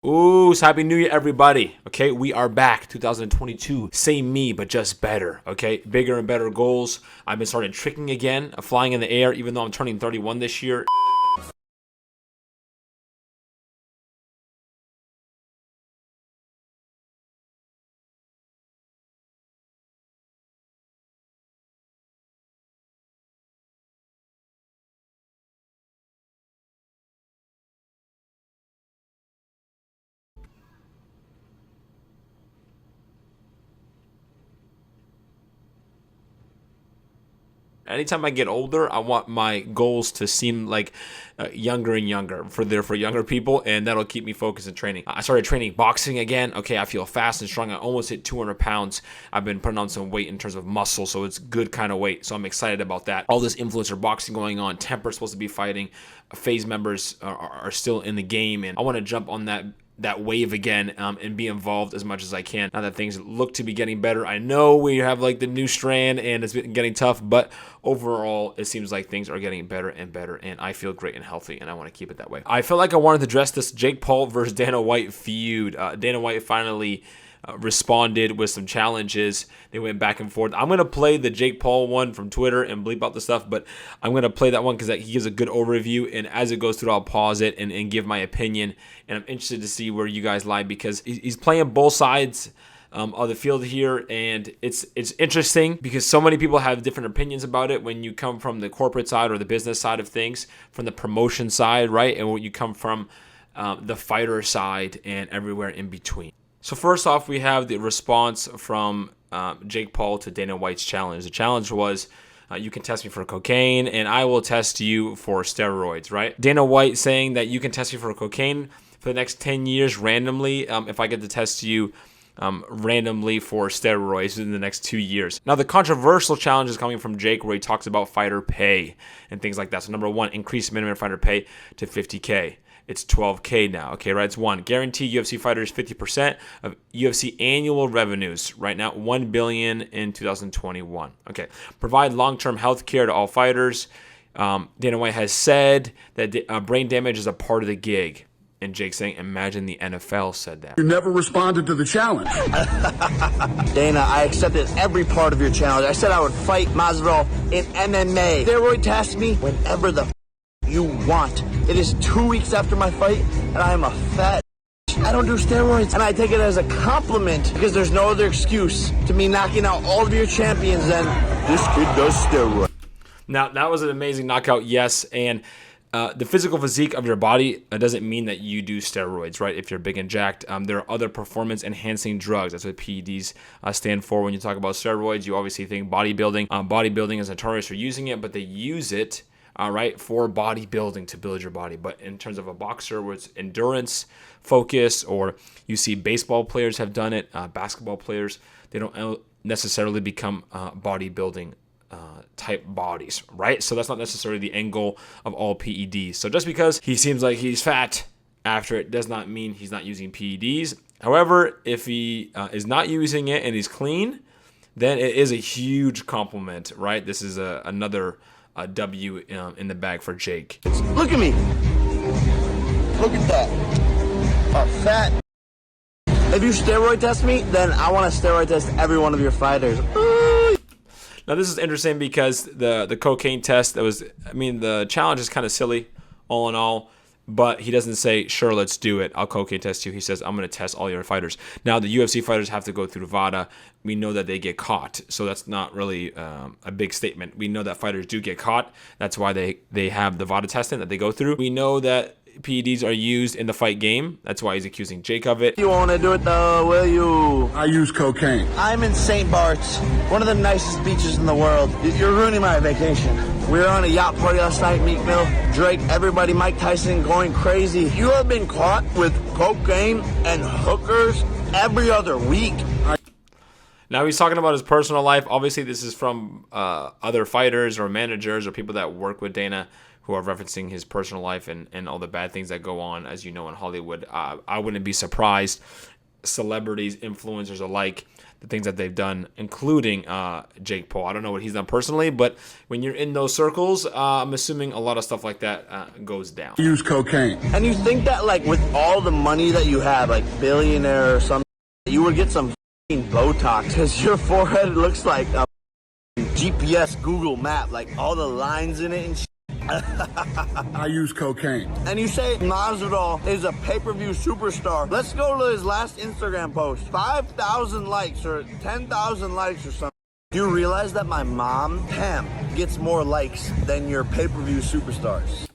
Ooh, so happy new year, everybody. Okay, we are back. 2022. Same me, but just better. Okay, bigger and better goals. I've been starting tricking again, flying in the air, even though I'm turning 31 this year. Anytime I get older, I want my goals to seem like younger and younger for younger people, and that'll keep me focused in training. I started training boxing again. Okay, I feel fast and strong. I almost hit 200 pounds. I've been putting on some weight in terms of muscle, so it's good kind of weight. So I'm excited about that. All this influencer boxing going on. Temper's supposed to be fighting. Phase members are still in the game, and I want to jump on that wave again and be involved as much as I can now that things look to be getting better. I know we have like the new strand and it's been getting tough, but overall it seems like things are getting better and better, and I feel great and healthy, and I want to keep it that way. I feel like I wanted to address this Jake Paul versus Dana White feud. Dana White finally responded with some challenges. They went back and forth. I'm going to play the Jake Paul one from Twitter and bleep out the stuff, but I'm going to play that one because he gives a good overview, and as it goes through, I'll pause it and give my opinion, and I'm interested to see where you guys lie because he's playing both sides of the field here, and it's interesting because so many people have different opinions about it when you come from the corporate side or the business side of things, from the promotion side, right, and when you come from the fighter side and everywhere in between. So first off, we have the response from Jake Paul to Dana White's challenge. The challenge was, you can test me for cocaine, and I will test you for steroids, right? Dana White saying that you can test me for cocaine for the next 10 years randomly if I get to test you randomly for steroids in the next 2 years. Now, the controversial challenge is coming from Jake, where he talks about fighter pay and things like that. So number one, increase minimum fighter pay to $50K. It's $12K now. Okay, right? It's one. Guarantee UFC fighters 50% of UFC annual revenues. Right now, $1 billion in 2021. Okay. Provide long-term health care to all fighters. Dana White has said that brain damage is a part of the gig. And Jake saying, imagine the NFL said that. You never responded to the challenge. Dana, I accepted every part of your challenge. I said I would fight Masvidal in MMA. Steroid test me whenever the you want. It is 2 weeks after my fight, and I am a fat. I don't do steroids, and I take it as a compliment because there's no other excuse to me knocking out all of your champions than this kid does steroids. Now, that was an amazing knockout, yes, and the physical physique of your body doesn't mean that you do steroids, right? If you're big and jacked, there are other performance-enhancing drugs. That's what PEDs stand for. When you talk about steroids, you obviously think bodybuilding. Bodybuilding is notorious for using it, but they use it right, for bodybuilding to build your body. But in terms of a boxer where it's endurance focus, or you see baseball players have done it, basketball players, they don't necessarily become bodybuilding type bodies, right? So that's not necessarily the end goal of all PEDs. So just because he seems like he's fat after it does not mean he's not using PEDs. However, if he is not using it and he's clean, then it is a huge compliment, right? This is another W in the bag for Jake. Look at me. Look at that. A fat. If you steroid test me, then I want to steroid test every one of your fighters. Ooh. Now, this is interesting because the cocaine test, the challenge is kind of silly all in all, but he doesn't say, sure, let's do it. I'll cocaine test you. He says, I'm going to test all your fighters. Now, the UFC fighters have to go through VADA. We know that they get caught, so that's not really a big statement. We know that fighters do get caught. That's why they have the VADA testing that they go through. We know that PEDs are used in the fight game. That's why he's accusing Jake of it. You want to do it though, will you? I use cocaine. I'm in St. Bart's, one of the nicest beaches in the world. You're ruining my vacation. We were on a yacht party last night, Meek Mill, Drake, everybody, Mike Tyson going crazy. You have been caught with cocaine and hookers every other week. Now he's talking about his personal life. Obviously, this is from other fighters or managers or people that work with Dana who are referencing his personal life and all the bad things that go on, as you know, in Hollywood. I wouldn't be surprised celebrities, influencers alike, the things that they've done, including Jake Paul. I don't know what he's done personally, but when you're in those circles, I'm assuming a lot of stuff like that goes down. Use cocaine. And you think that, like, with all the money that you have, like billionaire or something, you would get some f***ing Botox because your forehead looks like a GPS Google map, like all the lines in it and shit. I use cocaine. And you say Masvidal is a pay-per-view superstar. Let's go to his last Instagram post. 5,000 likes or 10,000 likes or something. Do you realize that my mom, Pam, gets more likes than your pay-per-view superstars?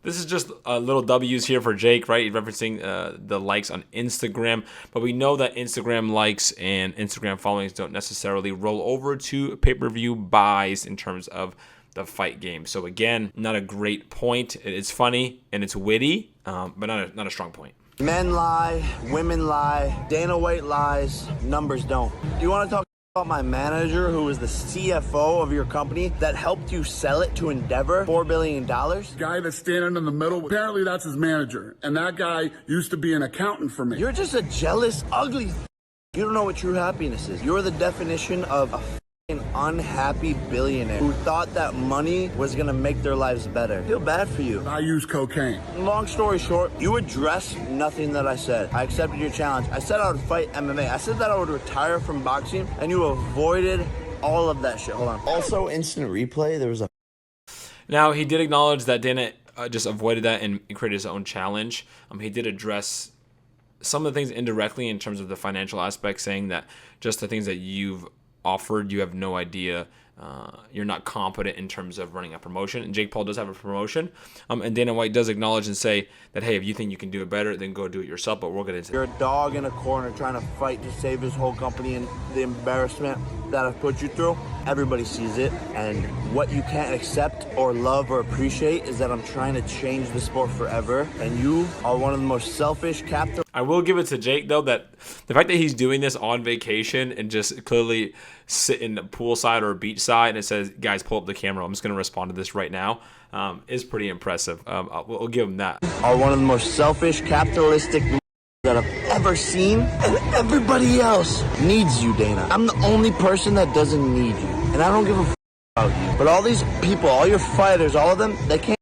This is just little W's here for Jake, right? He's referencing the likes on Instagram. But we know that Instagram likes and Instagram followings don't necessarily roll over to pay-per-view buys in terms of the fight game. So again, not a great point. It's funny and it's witty, but not a strong point. Men lie, women lie, Dana White lies, numbers don't. Do you want to talk about my manager who is the CFO of your company that helped you sell it to Endeavor, $4 billion? Guy that's standing in the middle, apparently that's his manager. And that guy used to be an accountant for me. You're just a jealous, ugly You don't know what true happiness is. You're the definition of a an unhappy billionaire who thought that money was gonna make their lives better. I feel bad for you. I use cocaine. Long story short, you addressed nothing that I said. I accepted your challenge. I said I would fight MMA. I said that I would retire from boxing, and you avoided all of that shit. Hold on. Also, instant replay, there was a... Now, he did acknowledge that Dana just avoided that and created his own challenge. He did address some of the things indirectly in terms of the financial aspect, saying that just the things that you've offered, you have no idea, you're not competent in terms of running a promotion. And Jake Paul does have a promotion, and Dana White does acknowledge and say that, hey, if you think you can do it better, then go do it yourself, but we'll get into You're a dog in a corner trying to fight to save his whole company, and the embarrassment that I've put you through, everybody sees it, and what you can't accept or love or appreciate is that I'm trying to change the sport forever, and you are one of the most selfish, capital. I will give it to Jake, though, that the fact that he's doing this on vacation and just clearly sitting poolside or beachside and it says, guys, pull up the camera, I'm just going to respond to this right now, is pretty impressive. We'll give him that. Are one of the most selfish, capitalistic that I've ever seen, and everybody else needs you, Dana. I'm the only person that doesn't need you, and I don't give a about you. But all these people, all your fighters, all of them, they can't.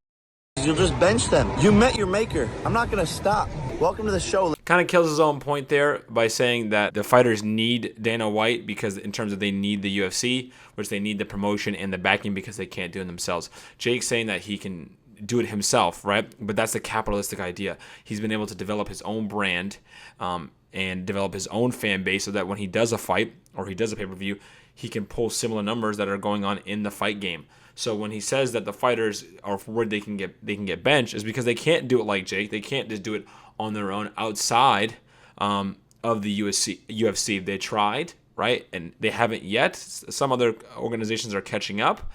You'll just bench them. You met your maker. I'm not going to stop. Welcome to the show. Kind of kills his own point there by saying that the fighters need Dana White because in terms of they need the UFC, which they need the promotion and the backing because they can't do it themselves. Jake's saying that he can do it himself, right? But that's the capitalistic idea. He's been able to develop his own brand and develop his own fan base so that when he does a fight or he does a pay-per-view, he can pull similar numbers that are going on in the fight game. So when he says that the fighters are worried they can get benched, is because they can't do it like Jake. They can't just do it on their own outside of the UFC. They tried, right? And they haven't yet. Some other organizations are catching up.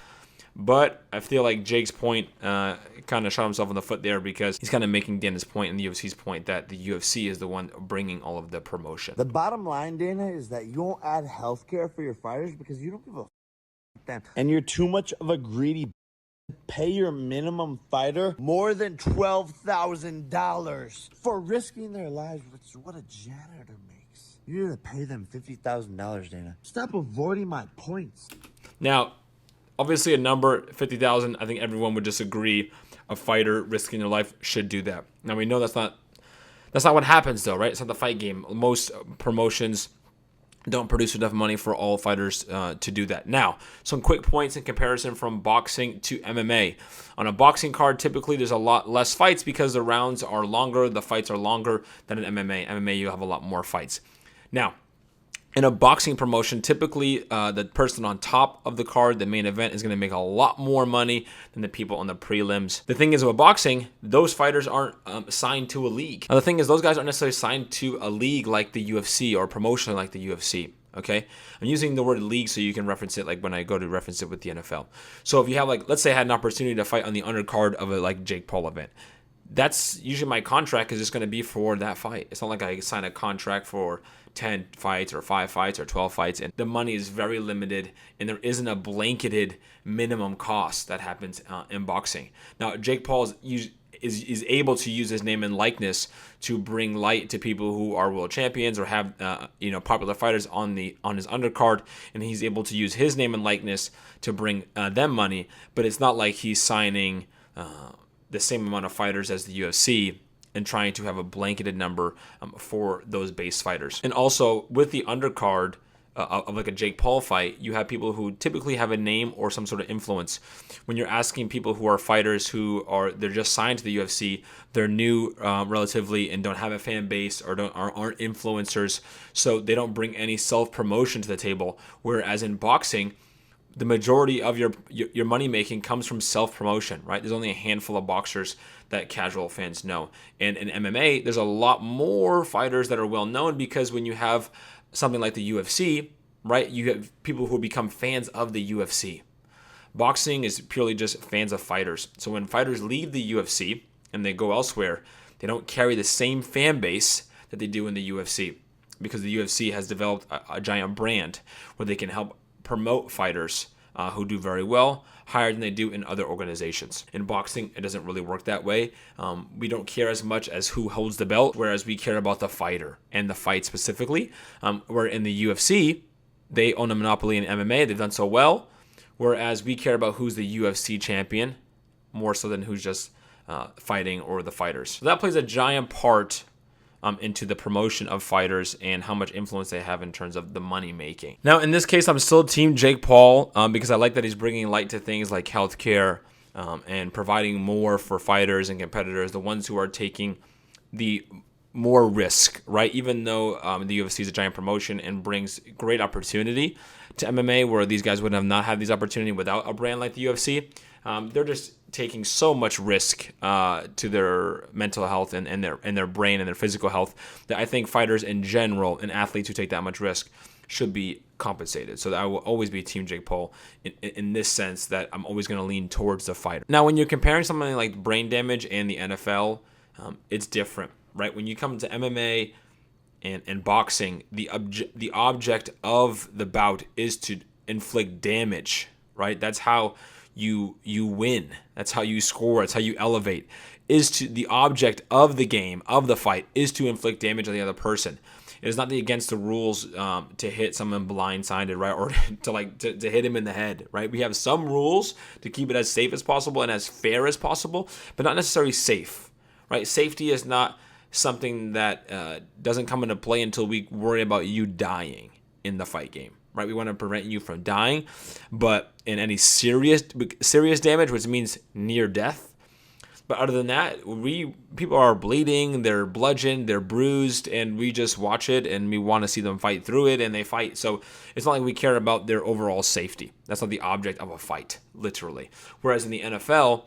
But I feel like Jake's point kind of shot himself in the foot there because he's kind of making Dana's point and the UFC's point that the UFC is the one bringing all of the promotion. The bottom line, Dana, is that you won't add healthcare for your fighters because you don't give a them. And you're too much of a greedy. Pay your minimum fighter more than $12,000 for risking their lives, which is what a janitor makes. You need to pay them $50,000, Dana. Stop avoiding my points. Now, obviously a number, 50,000, I think everyone would disagree. A fighter risking their life should do that. Now, we know that's not what happens, though, right? It's not the fight game. Most promotions don't produce enough money for all fighters to do that. Now, some quick points in comparison from boxing to MMA. On a boxing card, typically there's a lot less fights because the rounds are longer, the fights are longer than in MMA. MMA, you have a lot more fights. Now, in a boxing promotion, typically the person on top of the card, the main event, is going to make a lot more money than the people on the prelims. The thing is with boxing, those fighters aren't signed to a league. Now, the thing is those guys aren't necessarily signed to a league like the UFC or a promotion like the UFC. Okay, I'm using the word league so you can reference it like when I go to reference it with the NFL. So if you have let's say I had an opportunity to fight on the undercard of a Jake Paul event. That's usually my contract is just going to be for that fight. It's not like I sign a contract for 10 fights or 5 fights or 12 fights, and the money is very limited, and there isn't a blanketed minimum cost that happens in boxing. Now, Jake Paul's is able to use his name and likeness to bring light to people who are world champions or have popular fighters on his undercard, and he's able to use his name and likeness to bring them money. But it's not like he's signing the same amount of fighters as the UFC and trying to have a blanketed number for those base fighters. And also with the undercard of like a Jake Paul fight, you have people who typically have a name or some sort of influence. When you're asking people who are fighters they're just signed to the UFC, they're new relatively and don't have a fan base or aren't influencers, so they don't bring any self-promotion to the table. Whereas in boxing, the majority of your money making comes from self-promotion, right? There's only a handful of boxers that casual fans know. And in MMA, there's a lot more fighters that are well known, because when you have something like the UFC, right, you have people who become fans of the UFC. Boxing is purely just fans of fighters. So when fighters leave the UFC and they go elsewhere, they don't carry the same fan base that they do in the UFC, because the UFC has developed a giant brand where they can help promote fighters who do very well higher than they do in other organizations. In boxing, it doesn't really work that way. We don't care as much as who holds the belt, whereas we care about the fighter and the fight specifically. Where in the UFC, they own a monopoly in MMA. They've done so well, whereas we care about who's the UFC champion more so than who's just fighting or the fighters. So that plays a giant part into the promotion of fighters and how much influence they have in terms of the money making. Now, in this case, I'm still team Jake Paul because I like that he's bringing light to things like healthcare and providing more for fighters and competitors, the ones who are taking the more risk, right? Even though the UFC is a giant promotion and brings great opportunity to MMA, where these guys would have not had these opportunity without a brand like the UFC, they're just taking so much risk to their mental health and their brain and their physical health that I think fighters in general and athletes who take that much risk should be compensated. So that I will always be team Jake Paul in this sense, that I'm always going to lean towards the fighter. Now, when you're comparing something like brain damage and the NFL, it's different, right? When you come to MMA and boxing, the object of the bout is to inflict damage, right? That's how you win. That's how you score. That's how you elevate. The object of the game, of the fight, is to inflict damage on the other person. It is not against the rules to hit someone blindsided, right, or to hit him in the head, right? We have some rules to keep it as safe as possible and as fair as possible, but not necessarily safe, right? Safety is not something that doesn't come into play until we worry about you dying in the fight game, right? We want to prevent you from dying, but in any serious damage, which means near death. But other than that, people are bleeding, they're bludgeoned, they're bruised, and we just watch it and we want to see them fight through it, and they fight. So it's not like we care about their overall safety. That's not the object of a fight, literally. Whereas in the NFL,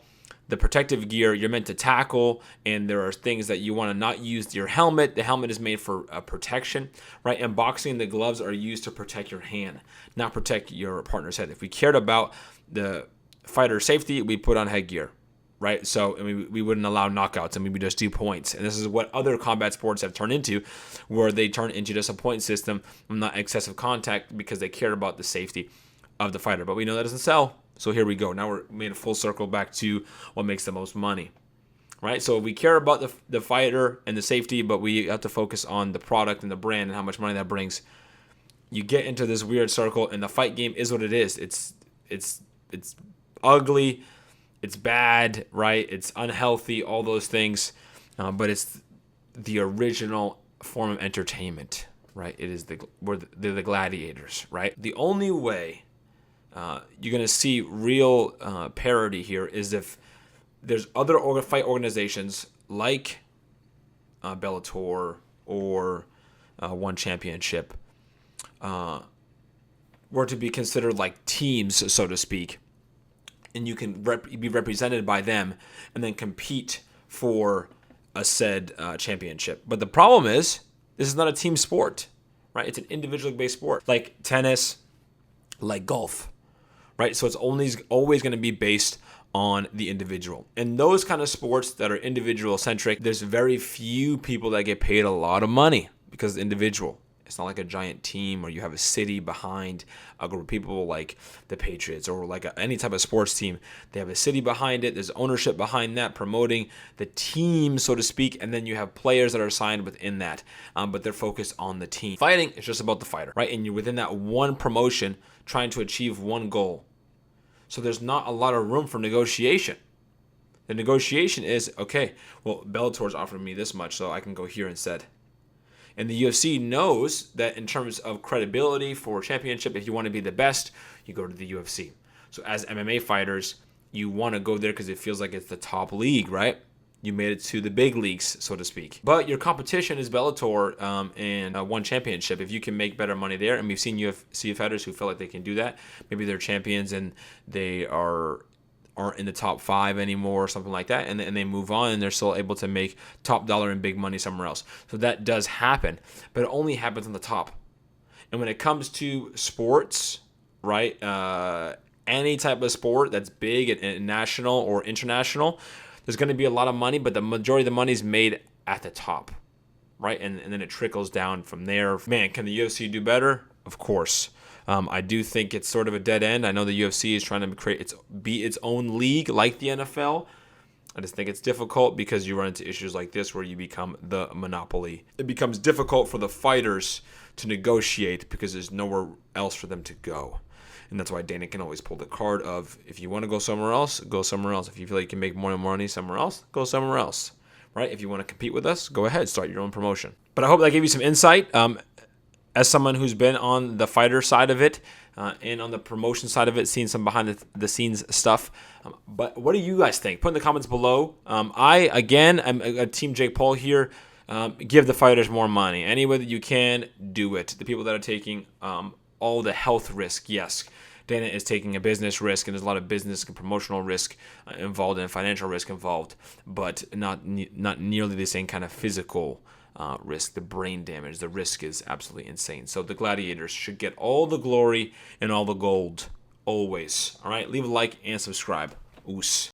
the protective gear, you're meant to tackle, and there are things that you want to not use your helmet. The helmet is made for protection, right? And boxing, the gloves are used to protect your hand, not protect your partner's head. If we cared about the fighter's safety, we put on headgear, right? So we wouldn't allow knockouts, and we would just do points. And this is what other combat sports have turned into, where they turn into just a point system, not excessive contact, because they care about the safety of the fighter. But we know that doesn't sell. So here we go. Now we're made a full circle back to what makes the most money, right? So we care about the fighter and the safety, but we have to focus on the product and the brand and how much money that brings. You get into this weird circle, and the fight game is what it is. It's ugly, it's bad, right? It's unhealthy, all those things, but it's the original form of entertainment, right? They're the gladiators, right? The only way you're going to see real parity here is if there's other fight organizations like Bellator or One Championship were to be considered like teams, so to speak, and you can be represented by them and then compete for a said championship. But the problem is, this is not a team sport, right? It's an individually based sport, like tennis, like golf, right? So it's always going to be based on the individual. In those kind of sports that are individual centric, there's very few people that get paid a lot of money because it's individual. It's not like a giant team where you have a city behind a group of people like the Patriots or like any type of sports team. They have a city behind it. There's ownership behind that, promoting the team, so to speak, and then you have players that are signed within that, but they're focused on the team. Fighting is just about the fighter, right? And you're within that one promotion trying to achieve one goal. So there's not a lot of room for negotiation. The negotiation is, okay, well, Bellator's offering me this much, so I can go here instead. And the UFC knows that in terms of credibility for championship, if you want to be the best, you go to the UFC. So as MMA fighters, you want to go there because it feels like it's the top league, right? You made it to the big leagues, so to speak. But your competition is Bellator and one championship. If you can make better money there, and we've seen UFC fighters who feel like they can do that. Maybe they're champions and they aren't in the top 5 anymore or something like that, and they move on and they're still able to make top dollar and big money somewhere else. So that does happen, but it only happens on the top. And when it comes to sports, right, any type of sport that's big and national or international, there's going to be a lot of money, but the majority of the money is made at the top, right? And then it trickles down from there. Man, can the UFC do better? Of course. I do think it's sort of a dead end. I know the UFC is trying to be its own league like the NFL. I just think it's difficult because you run into issues like this where you become the monopoly. It becomes difficult for the fighters to negotiate because there's nowhere else for them to go. And that's why Dana can always pull the card of, if you want to go somewhere else, go somewhere else. If you feel like you can make more money somewhere else, go somewhere else. Right? If you want to compete with us, go ahead, start your own promotion. But I hope that gave you some insight. As someone who's been on the fighter side of it and on the promotion side of it, seen some behind the scenes stuff. But what do you guys think? Put in the comments below. I'm a Team Jake Paul here. Give the fighters more money. Any way that you can, do it. The people that are taking all the health risk, yes. Dana is taking a business risk, and there's a lot of business and promotional risk involved and financial risk involved, but not nearly the same kind of physical risk. The brain damage, the risk is absolutely insane. So the gladiators should get all the glory and all the gold always. All right, leave a like and subscribe. Oos.